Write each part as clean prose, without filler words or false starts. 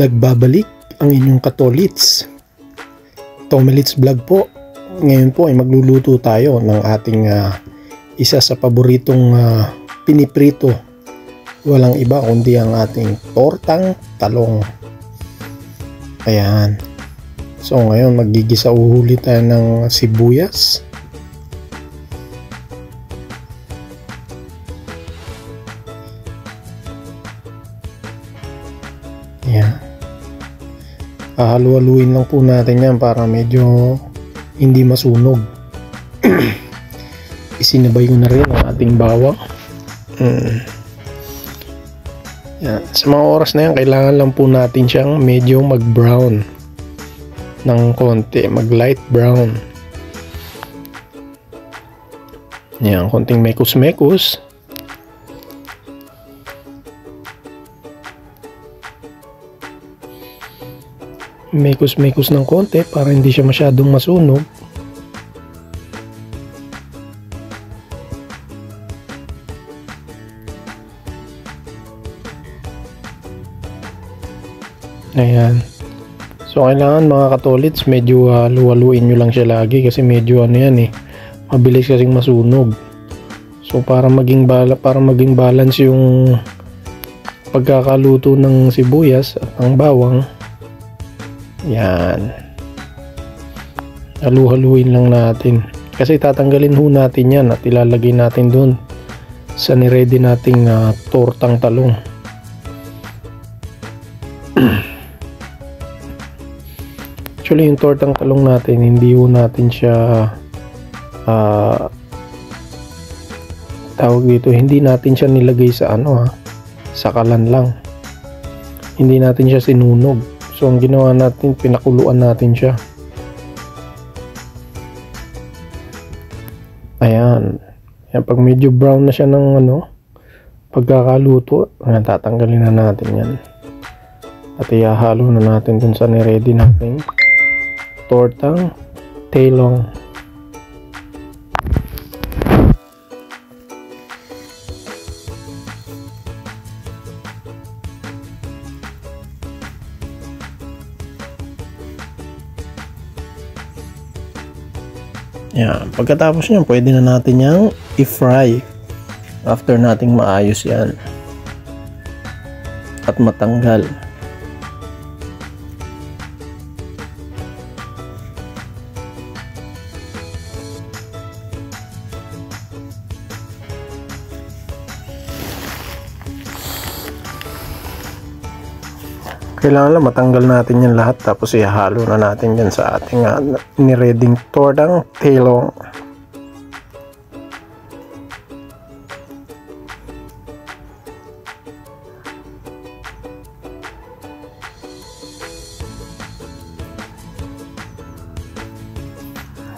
Nagbabalik ang inyong katolits. Tomelits Vlog po. Ngayon po ay magluluto tayo ng ating isa sa paboritong piniprito. Walang iba kundi ang ating tortang talong. Ayan. So ngayon magigisa uhuli tayo ng sibuyas. Ayan. Halu-haluin lang po natin yan para medyo hindi masunog. Isinabay ko na rin ang ating bawang. Yan. Sa mga oras na yan, kailangan lang po natin siyang medyo mag-brown ng konti, mag-light brown. Yan, konting mekos-mekos. Mekos-mekos ng konti para hindi siya masyadong masunog. Ayan. So kailangan mga katolits medyo luwaluin nyo lang siya lagi kasi medyo ano yan mabilis kasing masunog. So para maging balance yung pagkakaluto ng sibuyas at ng bawang. Yan. Halu-haluin lang natin. Kasi tatanggalin ho natin yan at ilalagay natin doon sa niready nating tortang talong. Actually yung tortang talong natin hindi ho natin siya tawag dito, hindi natin siya nilagay sa sa kalan lang. Hindi natin siya sinunog. So ang ginawa natin, pinakuluan natin siya. Ayan. Yan, pag medyo brown na siya ng pagkakaluto, tatanggalin na natin yan. At ihahalo na natin dun sa niready natin tortang talong. Yan. Pagkatapos niyan, pwede na natin yang i-fry after nating maayos yan at matanggal. Kailangan lang matanggal natin yan lahat tapos ihalo na natin yan sa ating nireading tortang talong.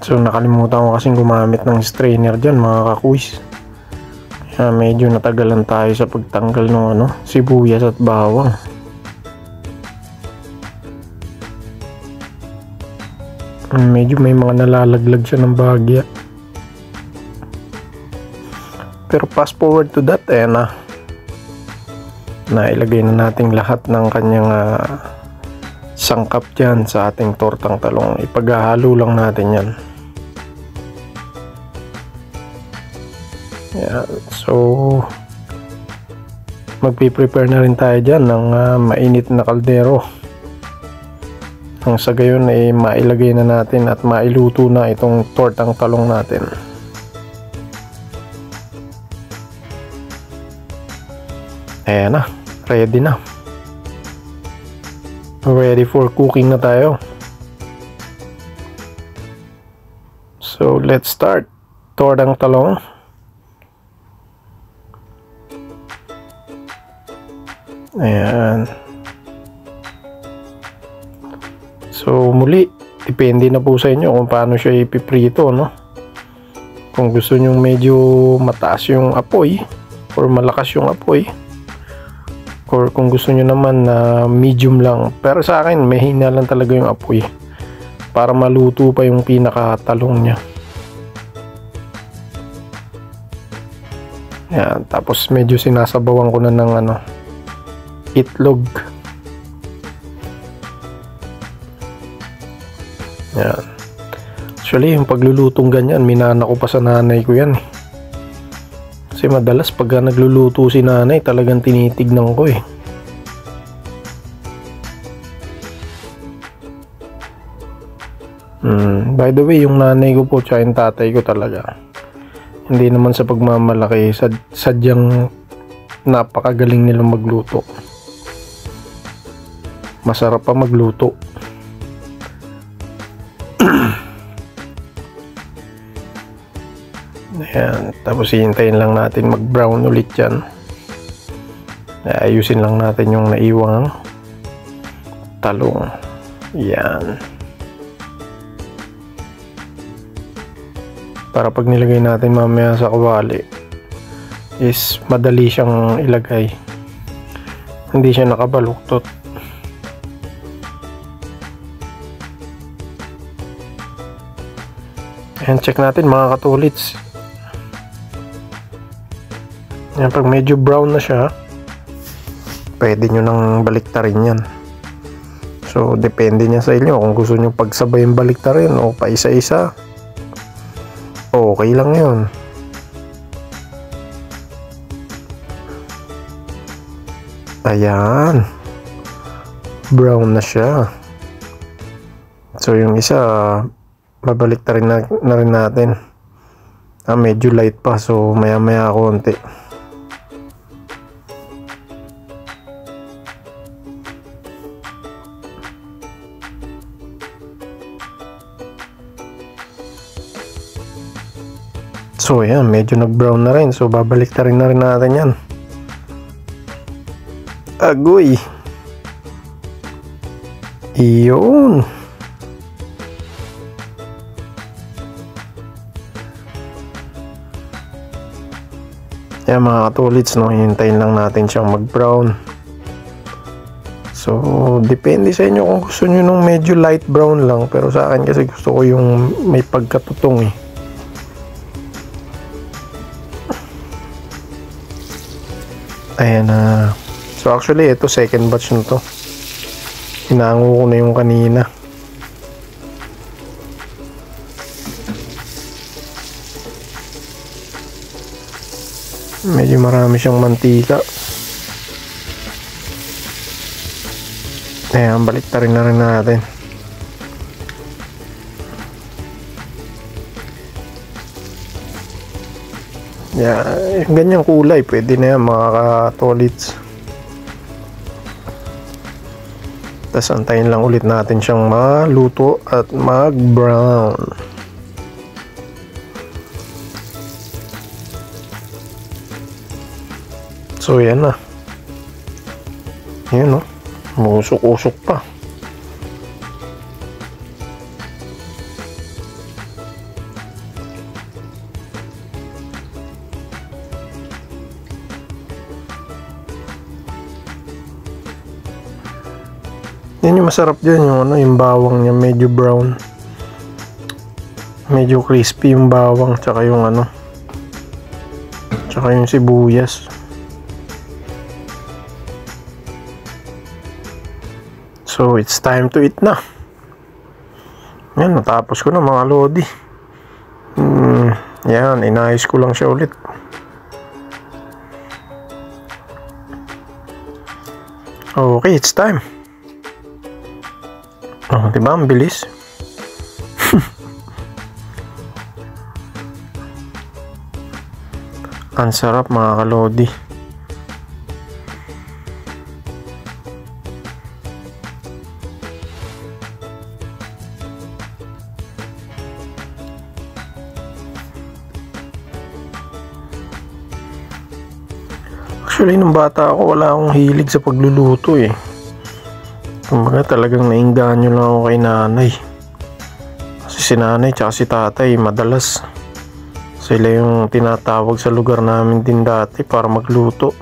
So nakalimutan ko kasing gumamit ng strainer dyan mga kakuis. Kaya medyo natagalan tayo sa pagtanggal ng sibuyas at bawang. Medyo may mga nalalaglag siya ng bahagya. Pero fast forward to that, nailagay na natin lahat ng kanyang sangkap dyan sa ating tortang talong. Ipaghahalo lang natin yan. Yeah, so magpiprepare na rin tayo dyan ng mainit na kaldero. Ang sa gayon ay mailagay na natin at mailuto na itong tortang talong natin. Ayan na, ready na. Ready for cooking na tayo. So let's start. Tortang talong. Ayan. So muli, depende na po sa inyo kung paano siya ipiprito, Kung gusto nyo medyo mataas yung apoy or malakas yung apoy, or kung gusto nyo naman na medium lang. Pero sa akin, mahina lang talaga yung apoy para maluto pa yung pinakatalong niya. Yan, tapos medyo sinasabawan ko na ng itlog. Yan. Actually, yung paglulutong ganyan, minana ko pa sa nanay ko yan eh. Kasi madalas pagka nagluluto si nanay, talagang tinitignan ko eh. By the way, yung nanay ko po tsaka yung tatay ko talaga, hindi naman sa pagmamalaki, sadyang napakagaling nilang magluto. Masarap pa magluto. Ayan, tapos hihintayin lang natin mag brown ulit yan. Ayusin lang natin yung naiwang talong. Yan, para pag nilagay natin mamaya sa kawali is madali siyang ilagay, hindi siya nakabaluktot. Ayan, check natin mga katulits. Ayan, pag medyo brown na siya, pwede nyo nang baliktarin yan. So depende niya sa inyo kung gusto nyo pagsabayin baliktarin o pa isa-isa, okay lang yun. Ayan, brown na siya. So yung isa, babalik na rin natin. Medyo light pa, so maya maya konti. So ayan, medyo nag-brown na rin. So babalik na rin natin yan. Agoy. Iyon. Ayan mga katulits, no, hintayin lang natin siyang mag-brown. So depende sa inyo kung gusto nyo nung medyo light brown lang. Pero sa akin kasi gusto ko yung may pagkatutong eh. Ayan na. So actually ito second batch na to. Hinango ko na yung kanina. Medyo marami siyang mantika. Ayan, baliktarin na rin natin. Yeah, yung ganyang kulay pwede na yan mga katolits. Tapos antayin lang ulit natin siyang maluto at mag brown. So yan na. Yan, no, musok-usok pa. Yan yung masarap dyan, yung ano, yung bawang niya medyo brown, medyo crispy yung bawang, tsaka yung ano, tsaka yung sibuyas. So it's time to eat na. Yan, natapos ko na mga lodi. Yan, inayos ko lang siya ulit. Okay, it's time. Oh, diba? Ang bilis. Ang sarap mga kalodi. Actually, nung bata ako, wala akong hilig sa pagluluto eh. Kumbaga talagang nainganyo lang ako kay nanay. Kasi si nanay tsaka si tatay madalas sila yung tinatawag sa lugar namin din dati para magluto.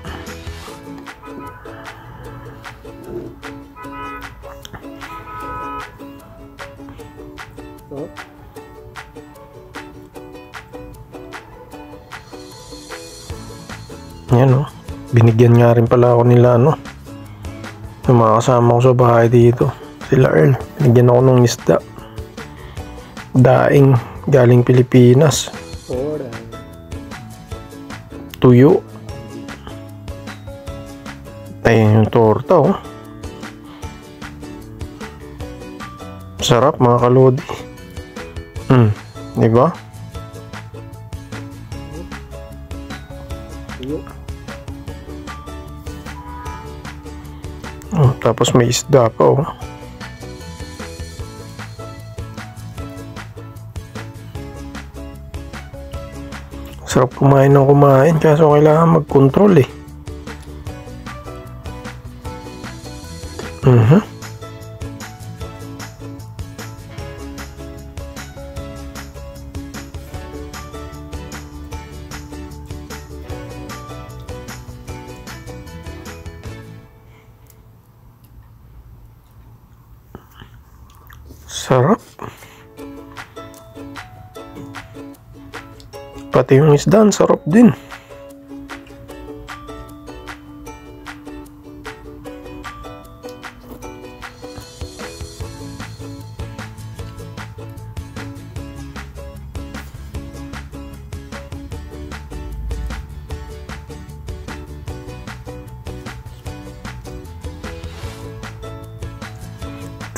Yan, no, binigyan nga rin pala ako nila ano, yung mga kasama ko sa bahay dito, sila Earl, binigyan ako ng isda. Daing galing Pilipinas. Tuyo. Ayun yung torta, oh. Sarap, mga kalodi. Diba? Oh, tapos may isda pa, oh. Sarap kumain ng kumain, kaso kailangan mag-control, eh. Sarap. Pati yung isda, sarap din.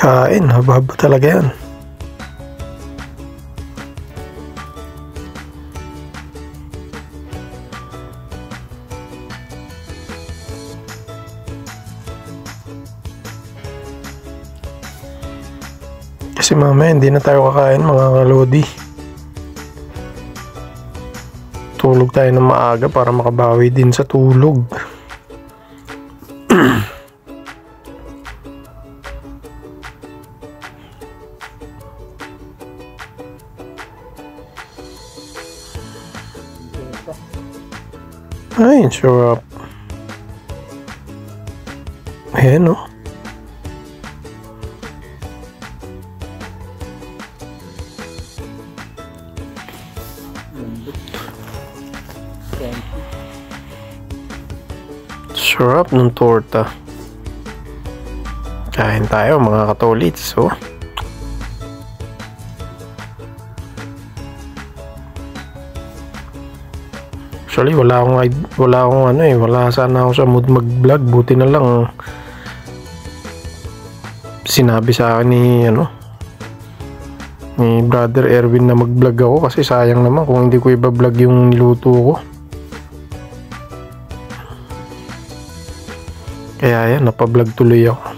Kain, haba-haba talaga yan. Kasi mamaya hindi na tayo kakain, mga kalodi. Tulog tayo ng maaga para makabawi din sa tulog. Ay, sarap. Ayan, oh. Sarap ng torta. Kain tayo, mga katolits, oh. Actually, wala akong ano, eh. Wala sana ako sa mood mag-vlog. Buti na lang sinabi sa akin ni Brother Erwin na mag-vlog ako, kasi sayang naman kung hindi ko iba-vlog yung niluto ko. Kaya yan, napablog tuloy ako.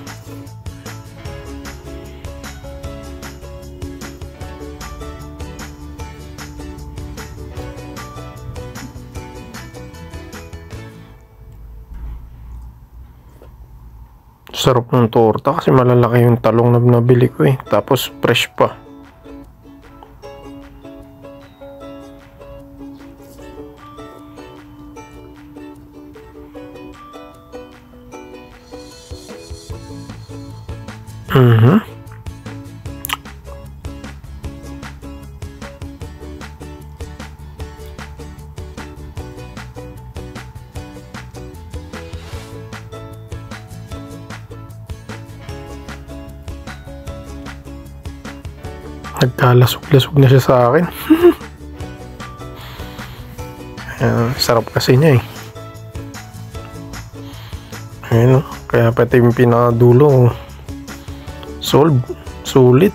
Sarap ng torta kasi malalaki yung talong na nabili ko, eh. Tapos fresh pa. Nagkalasog-lasog na siya sa akin. Sarap kasi niya, eh. Ayun, kaya pati yung pinakadulo sulit.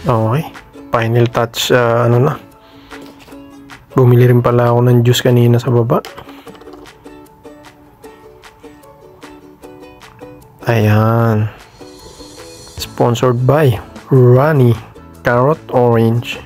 Okay, final touch. Bumili rin pala ako ng juice kanina sa baba. Ayan, sponsored by Rani Carrot Orange.